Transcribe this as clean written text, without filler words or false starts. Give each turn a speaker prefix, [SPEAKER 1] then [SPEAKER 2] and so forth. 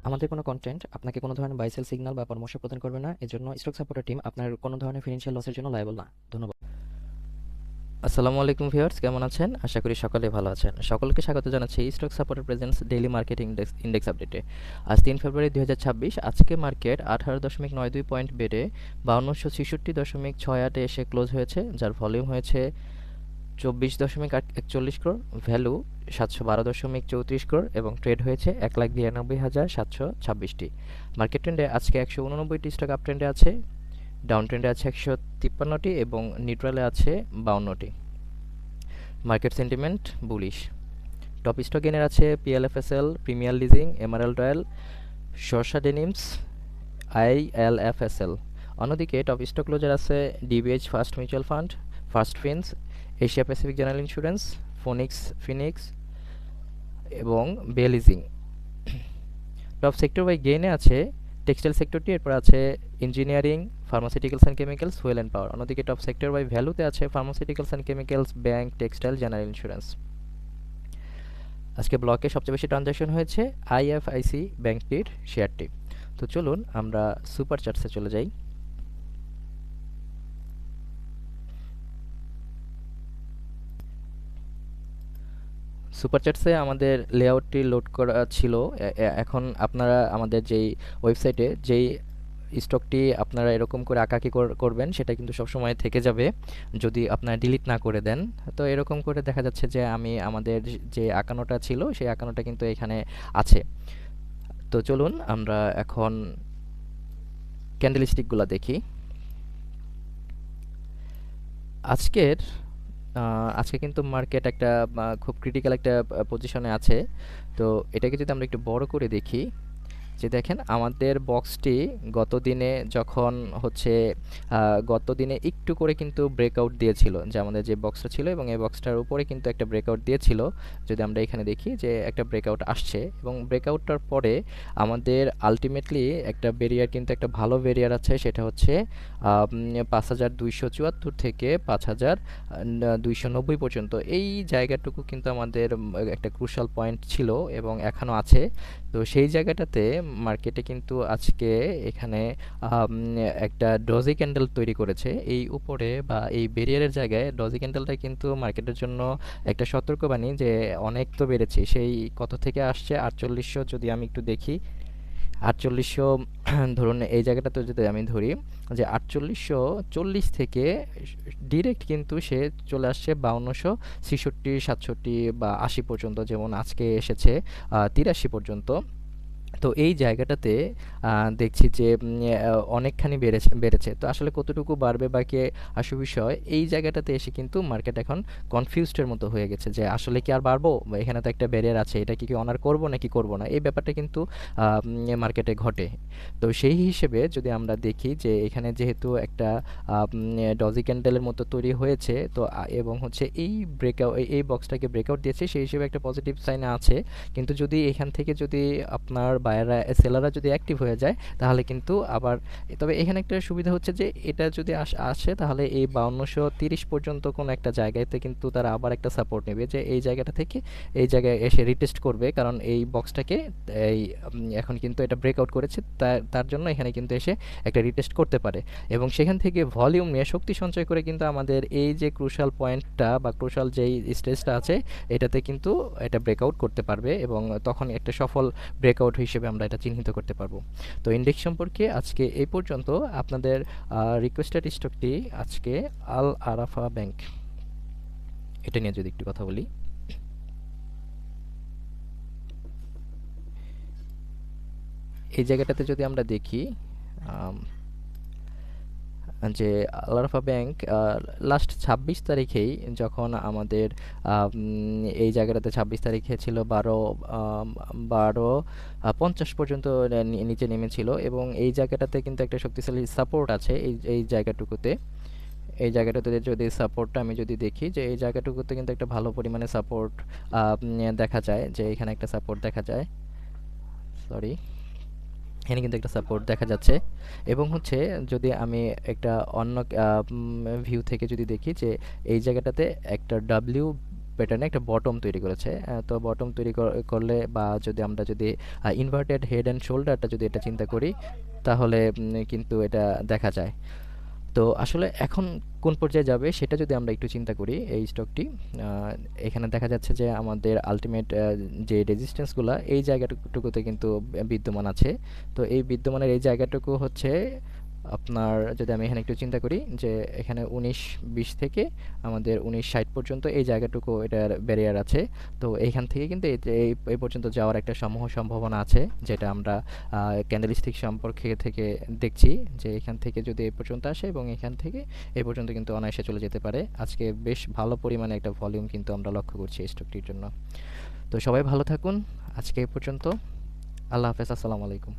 [SPEAKER 1] আমাদের কোনো কন্টেন্ট আপনাকে কোনো ধরনের বাই সেল সিগন্যাল বা পরামর্শ প্রদান করবে না। এজন্য স্টক সাপোর্টার টিম আপনার কোনো ধরনের ফিনান্সিয়াল লসের জন্য লায়াবল না। ধন্যবাদ। আসসালামু আলাইকুম ভিউয়ার্স, কেমন আছেন? আশা করি সকলে ভালো আছেন। সকলকে স্বাগত জানাচ্ছি stock supporter presents daily market index আপডেটে। আজ 3 ফেব্রুয়ারি 2026। আজকে মার্কেট 18.92 পয়েন্ট বেড়ে 5266.68 এসে ক্লোজ হয়েছে, যার ভলিউম হয়েছে 24.41 crore, ভ্যালু 712.34 crore এবং ট্রেড হয়েছে 1,92,726টি। মার্কেট ট্রেন্ডে আজকে 189টি স্টক আপ ট্রেন্ডে আছে, ডাউন ট্রেন্ডে আছে 153টি এবং নিউট্রালে আছে 52টি। Market sentiment bullish. Top stock গেইনের আছে PLFSL, premier leasing, emerald royal, শর্ষা ডেনিমস, আইএলএফএসএল। অন্যদিকে টপ স্টক ক্লোজার আছে DBH first mutual fund, first finance, Asia Pacific general insurance, Phoenix এবং বেলিজিং। টপ সেক্টর বাই গেইনে আছে টেক্সটাইল সেক্টরটি, এরপর আছে engineering, pharmaceuticals and chemicals, fuel and power. অন্যদিকে টপ সেক্টর বাই ভ্যালুতে আছে pharmaceuticals and chemicals, bank, textile, general insurance. আজকে ব্লকে সবচেয়ে বেশি ট্রানজ্যাকশন হয়েছে আইএফআইসি ব্যাংকটির শেয়ারটি। তো চলুন আমরা সুপার চার্টসে চলে যাই। সুপার চ্যাটসে আমাদের লেআউটটি লোড করা ছিল। এখন আপনারা আমাদের যেই ওয়েবসাইটে যেই স্টকটি আপনারা এরকম করে আঁকাকি করবেন সেটা কিন্তু সবসময় থেকে যাবে যদি আপনারা ডিলিট না করে দেন। তো এরকম করে দেখা যাচ্ছে যে আমি আমাদের যে আঁকানোটা ছিল সেই আঁকানোটা কিন্তু এখানে আছে। তো চলুন আমরা এখন ক্যান্ডেলস্টিকগুলো দেখি। আজকে কিন্তু মার্কেট একটা খুব ক্রিটিক্যাল একটা পজিশনে আছে। তো এটাকে যদি আমরা একটু বড় করে দেখি, যে দেখেন আমাদের বক্সটি গত দিনে একটু করে কিন্তু ব্রেকআউট দিয়েছিল, যে আমাদের যে বক্সটা ছিল এবং এই বক্সটার উপরে কিন্তু একটা ব্রেকআউট দিয়েছিল। যদি আমরা এখানে দেখি যে একটা ব্রেকআউট আসছে এবং ব্রেকআউটটার পরে আমাদের আলটিমেটলি একটা ব্যারিয়ার, কিন্তু একটা ভালো ব্যারিয়ার আছে, সেটা হচ্ছে 5274 থেকে 5290 পর্যন্ত। এই জায়গাটুকু কিন্তু আমাদের একটা ক্রুশাল পয়েন্ট ছিল এবং এখনও আছে। তো সেই জায়গাটাতে মার্কেটে কিন্তু আজকে এখানে একটা ডজি ক্যান্ডেল তৈরি করেছে এই উপরে বা এই ব্যারিয়ারের জায়গায়। ডজি ক্যান্ডেলটা কিন্তু মার্কেটের জন্য একটা সতর্কবাণী যে অনেক তো বেড়েছে, সেই কত থেকে আসছে 4800। যদি আমি একটু দেখি 4800 ধরুন এই জায়গাটাতে যদি আমি ধরি যে 4840 থেকে ডিরেক্ট কিন্তু সে চলে আসছে 5266, 67 বা 80 পর্যন্ত, যেমন আজকে এসেছে 83 পর্যন্ত। তো এই জায়গাটাতে দেখছি যে অনেকখানি বেড়েছে। তো আসলে কতটুকু বাড়বে বা কে আসল বিষয়, এই জায়গাটাতে এসে কিন্তু মার্কেট এখন কনফিউজডের মতো হয়ে গেছে যে আসলে কি আর বাড়বো, বা এখানে তো একটা ব্যারিয়ার আছে, এটা কি অনার করবো নাকি করবো না, এই ব্যাপারটা কিন্তু মার্কেটে ঘটে। তো সেই হিসেবে যদি আমরা দেখি যে এখানে যেহেতু একটা ডজি ক্যান্ডেলের মতো তৈরি হয়েছে, তো এবং হচ্ছে এই বক্সটাকে ব্রেকআউট দিয়েছে, সেই হিসেবে একটা পজিটিভ সাইন আছে। কিন্তু যদি এখান থেকে যদি আপনার সেলাররা যদি অ্যাক্টিভ হয়ে যায় তাহলে কিন্তু আবার, তবে এখানে একটা সুবিধা হচ্ছে যে এটা যদি আসে তাহলে এই 5230 পর্যন্ত কোনো একটা জায়গাতে কিন্তু তারা আবার একটা সাপোর্ট নেবে, যে এই জায়গাটা থেকে এই জায়গায় এসে রিটেস্ট করবে, কারণ এই বক্সটাকে এখন কিন্তু এটা ব্রেকআউট করেছে, তার জন্য এখানে কিন্তু এসে একটা রিটেস্ট করতে পারে এবং সেখান থেকে ভলিউম নিয়ে শক্তি সঞ্চয় করে কিন্তু আমাদের এই যে ক্রুশাল পয়েন্টটা বা ক্রুশাল যেই স্টেজটা আছে এটাতে কিন্তু এটা ব্রেকআউট করতে পারবে এবং তখন একটা সফল ব্রেকআউট হিসেবে আমরা এটা চিহ্নিত করতে পারবো। তো ইন্ডেক্স সম্পর্কে আজকে এই পর্যন্ত। আপনাদের রিকোয়েস্টেড স্টকটি আজকে আল আরাফা ব্যাংক, এটা নিয়ে যদি একটু কথা বলি। এই জায়গাটাতে যদি আমরা দেখি যে আল আরাফা ব্যাংক লাস্ট 26 তারিখেই যখন আমাদের এই জায়গাটাতে 26 তারিখে ছিল 12:50 পর্যন্ত নিচে নেমেছিল এবং এই জায়গাটাতে কিন্তু একটা শক্তিশালী সাপোর্ট আছে এই জায়গাটুকুতে। এই জায়গাটাতে যদি সাপোর্টটা আমি যদি দেখি যে এই জায়গাটুকুতে কিন্তু একটা ভালো পরিমাণে সাপোর্ট দেখা যায়, যে এখানে একটা সাপোর্ট দেখা যায়, সরি এখানে কিন্তু একটা সাপোর্ট দেখা যাচ্ছে। এবং হচ্ছে যদি আমি একটা অন্য ভিউ থেকে যদি দেখি যে এই জায়গাটাতে একটা প্যাটার্নে একটা বটম তৈরি করেছে। তো বটম তৈরি করলে বা যদি আমরা যদি ইনভার্টেড হেড অ্যান্ড শোল্ডারটা যদি এটা চিন্তা করি, তাহলে কিন্তু এটা দেখা যায়। তো আসলে এখন কোন পর্যায়ে যাবে সেটা যদি আমরা একটু চিন্তা করি, এই স্টকটি এখানে দেখা যাচ্ছে যে আমাদের আলটিমেট যে রেজিস্ট্যান্সগুলো এই জায়গাটুকুতে কিন্তু বিদ্যমান আছে। তো এই বিদ্যমানের এই জায়গাটুকু হচ্ছে আপনার, যদি আমি এখানে একটু চিন্তা করি যে এখানে 19-20 থেকে আমাদের 19-60 পর্যন্ত এই জায়গাটুকু এটার ব্যারিয়ার আছে। তো এইখান থেকে কিন্তু এই পর্যন্ত যাওয়ার একটা সম্ভাবনা আছে, যেটা আমরা ক্যান্ডেলস্টিক সম্পর্কে থেকে দেখছি যে এখান থেকে যদি এই পর্যন্ত আসে এবং এখান থেকে এই পর্যন্ত কিন্তু অনায়াসে চলে যেতে পারে। আজকে বেশ ভালো পরিমাণে একটা ভলিউম কিন্তু আমরা লক্ষ্য করছি এই স্টকটির জন্য। তো সবাই ভালো থাকুন, আজকে এই পর্যন্ত। আল্লাহ হাফেজ, আসসালামু আলাইকুম।